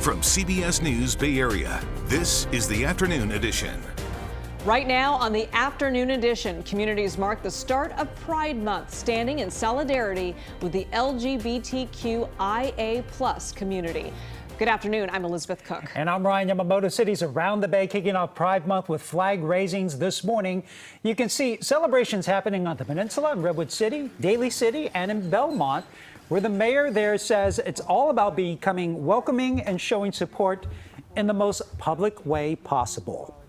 From CBS News Bay Area, this is the Afternoon Edition. Right now on the Afternoon Edition, communities mark the start of Pride Month, standing in solidarity with the LGBTQIA+ community. Good afternoon, I'm Elizabeth Cook. And I'm Ryan Yamamoto. Cities around the Bay kicking off Pride Month with flag raisings this morning. You can see celebrations happening on the peninsula, in Redwood City, Daly City, and in Belmont, where the mayor there says it's all about becoming welcoming and showing support in the most public way possible.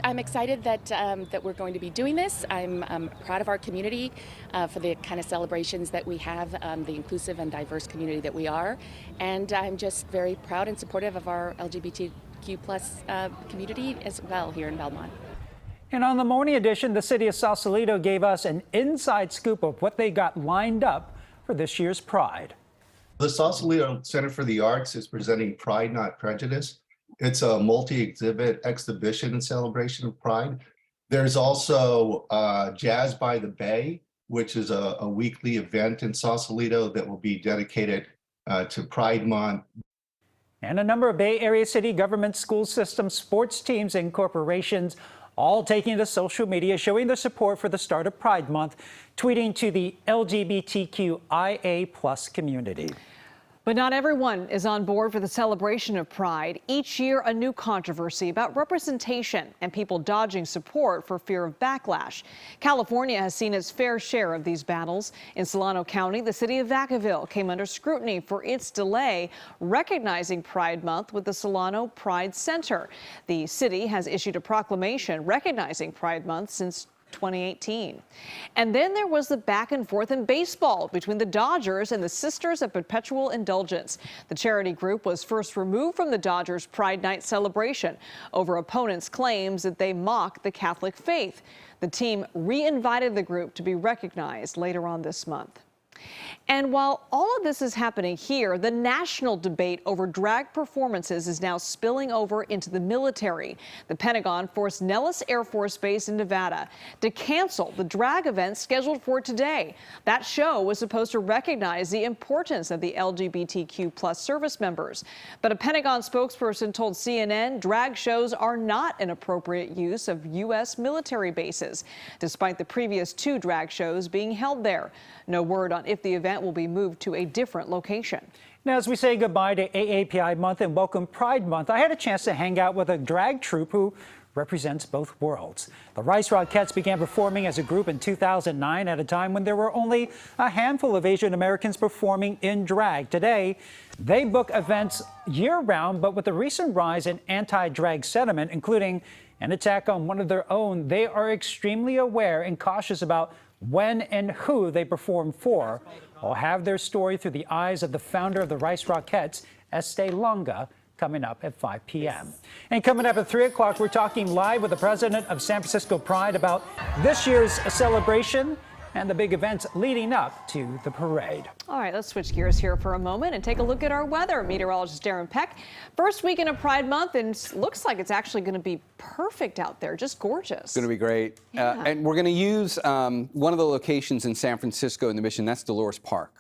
I'm excited that we're going to be doing this. I'm proud of our community for the kind of celebrations that we have, the inclusive and diverse community that we are. And I'm just very proud and supportive of our LGBTQ+ community as well here in Belmont. And on the morning edition, the city of Sausalito gave us an inside scoop of what they got lined up for this year's Pride. The Sausalito Center for the Arts is presenting Pride Not Prejudice. It's a multi-exhibit exhibition and celebration of Pride. There's also Jazz by the Bay, which is a weekly event in Sausalito that will be dedicated to Pride Month. And a number of Bay Area city government, school systems, sports teams, and corporations all taking to social media, showing their support for the start of Pride Month, tweeting to the LGBTQIA+ community. But not everyone is on board for the celebration of Pride. Each year, a new controversy about representation and people dodging support for fear of backlash. California has seen its fair share of these battles. In Solano County, the city of Vacaville came under scrutiny for its delay recognizing Pride Month with the Solano Pride Center. The city has issued a proclamation recognizing Pride Month since 2018. And then there was the back and forth in baseball between the Dodgers and the Sisters of Perpetual Indulgence. The charity group was first removed from the Dodgers Pride Night celebration over opponents' claims that they mock the Catholic faith. The team re-invited the group to be recognized later on this month. And while all of this is happening here, the national debate over drag performances is now spilling over into the military. The Pentagon forced Nellis Air Force Base in Nevada to cancel the drag event scheduled for today. That show was supposed to recognize the importance of the LGBTQ+ service members. But a Pentagon spokesperson told CNN drag shows are not an appropriate use of U.S. military bases, despite the previous 2 drag shows being held there. No word on if the event will be moved to a different location. Now, as we say goodbye to AAPI Month and welcome Pride Month, I had a chance to hang out with a drag troupe who represents both worlds. The Rice Rockettes began performing as a group in 2009 at a time when there were only a handful of Asian Americans performing in drag. Today, they book events year-round, but with the recent rise in anti-drag sentiment, including an attack on one of their own, they are extremely aware and cautious about when and who they perform for. I'll have their story through the eyes of the founder of the Rice Rockettes, Estee Longa, coming up at 5 p.m. And coming up at 3 o'clock, we're talking live with the president of San Francisco Pride about this year's celebration and the big events leading up to the parade. All right, let's switch gears here for a moment and take a look at our weather. Meteorologist Darren Peck. First weekend of Pride Month, and looks like it's actually going to be perfect out there, just gorgeous. It's going to be great. Yeah. And we're going to use one of the locations in San Francisco in the Mission, that's Dolores Park.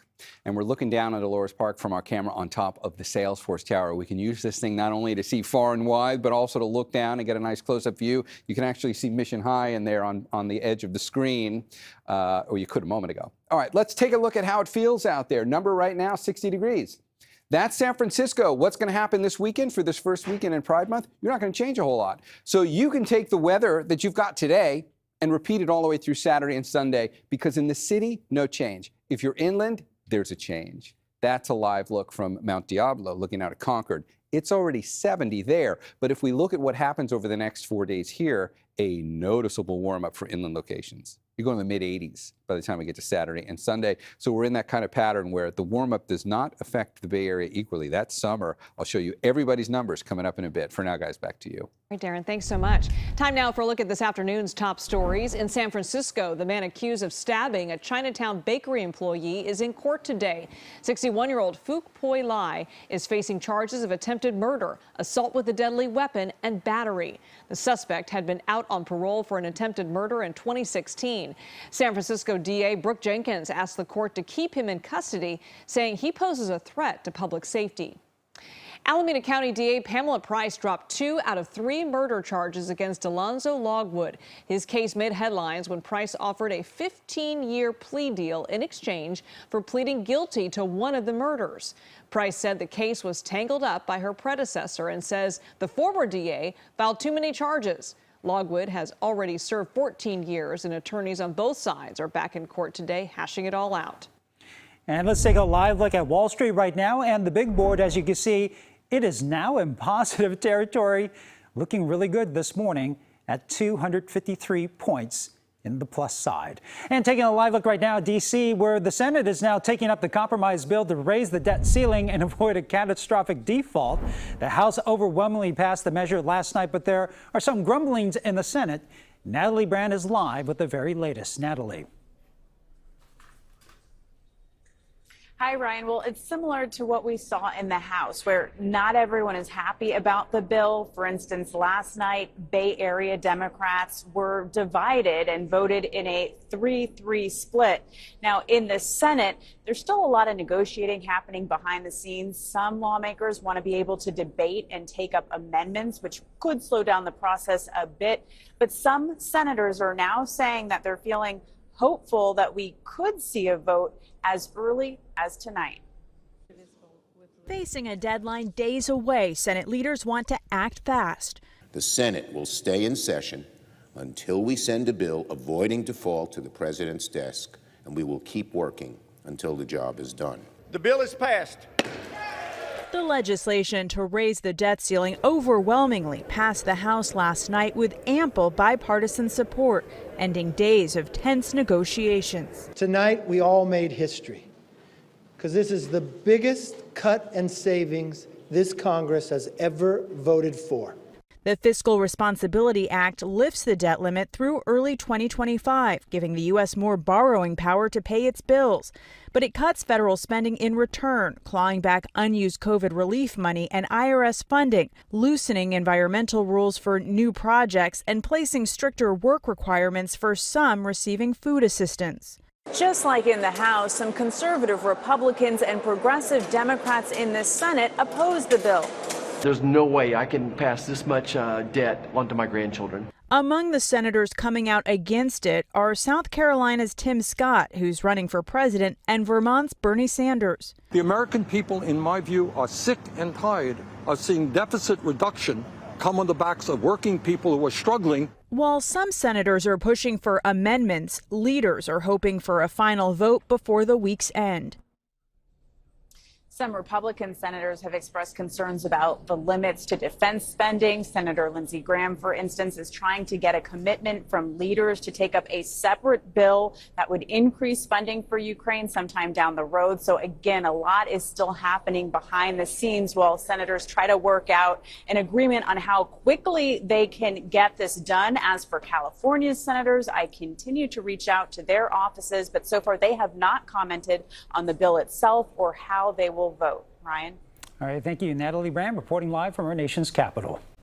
And we're looking down at Dolores Park from our camera on top of the Salesforce Tower. We can use this thing not only to see far and wide, but also to look down and get a nice close-up view. You can actually see Mission High in there on the edge of the screen, or you could a moment ago. All right, let's take a look at how it feels out there. Number right now, 60 degrees. That's San Francisco. What's going to happen this weekend for this first weekend in Pride Month? You're not going to change a whole lot. So you can take the weather that you've got today and repeat it all the way through Saturday and Sunday, because in the city, no change. If you're inland, there's a change. That's a live look from Mount Diablo, looking out at Concord. It's already 70 there, but if we look at what happens over the next 4 days here, a noticeable warm-up for inland locations. You're going to the mid-80s by the time we get to Saturday and Sunday. So we're in that kind of pattern where the warm-up does not affect the Bay Area equally. That's summer. I'll show you everybody's numbers coming up in a bit. For now, guys, back to you. All right, Darren, thanks so much. Time now for a look at this afternoon's top stories. In San Francisco, the man accused of stabbing a Chinatown bakery employee is in court today. 61-year-old Phuc Poi Lai is facing charges of attempted murder, assault with a deadly weapon, and battery. The suspect had been out on parole for an attempted murder in 2016. San Francisco DA Brooke Jenkins asked the court to keep him in custody, saying he poses a threat to public safety. Alameda County DA Pamela Price dropped 2 out of 3 murder charges against Alonzo Logwood. His case made headlines when Price offered a 15-year plea deal in exchange for pleading guilty to one of the murders. Price said the case was tangled up by her predecessor and says the former DA filed too many charges. Logwood has already served 14 years, and attorneys on both sides are back in court today hashing it all out. And let's take a live look at Wall Street right now. And the big board, as you can see, it is now in positive territory, looking really good this morning at 253 points in the plus side. And taking a live look right now at D.C., where the Senate is now taking up the compromise bill to raise the debt ceiling and avoid a catastrophic default. The House overwhelmingly passed the measure last night, but there are some grumblings in the Senate. Natalie Brand is live with the very latest. Natalie. Hi, Ryan. Well, it's similar to what we saw in the House, where not everyone is happy about the bill. For instance, last night, Bay Area Democrats were divided and voted in a 3-3 split. Now, in the Senate, there's still a lot of negotiating happening behind the scenes. Some lawmakers want to be able to debate and take up amendments, which could slow down the process a bit. But some senators are now saying that they're feeling hopeful that we could see a vote as early as tonight. Facing a deadline days away, Senate leaders want to act fast. The Senate will stay in session until we send a bill avoiding default to the president's desk, and we will keep working until the job is done. The bill is passed. The legislation to raise the debt ceiling overwhelmingly passed the House last night with ample bipartisan support, ending days of tense negotiations. Tonight, we all made history, because this is the biggest cut and savings this Congress has ever voted for. The Fiscal Responsibility Act lifts the debt limit through early 2025, giving the U.S. more borrowing power to pay its bills. But it cuts federal spending in return, clawing back unused COVID relief money and IRS funding, loosening environmental rules for new projects, and placing stricter work requirements for some receiving food assistance. Just like in the House, some conservative Republicans and progressive Democrats in the Senate opposed the bill. There's no way I can pass this much debt onto my grandchildren. Among the senators coming out against it are South Carolina's Tim Scott, who's running for president, and Vermont's Bernie Sanders. The American people, in my view, are sick and tired of seeing deficit reduction come on the backs of working people who are struggling. While some senators are pushing for amendments, leaders are hoping for a final vote before the week's end. Some Republican senators have expressed concerns about the limits to defense spending. Senator Lindsey Graham, for instance, is trying to get a commitment from leaders to take up a separate bill that would increase funding for Ukraine sometime down the road. So again, a lot is still happening behind the scenes while senators try to work out an agreement on how quickly they can get this done. As for California's senators, I continue to reach out to their offices, but so far they have not commented on the bill itself or how they will vote. Ryan. All right, thank you, Natalie Brand, reporting live from our nation's capital.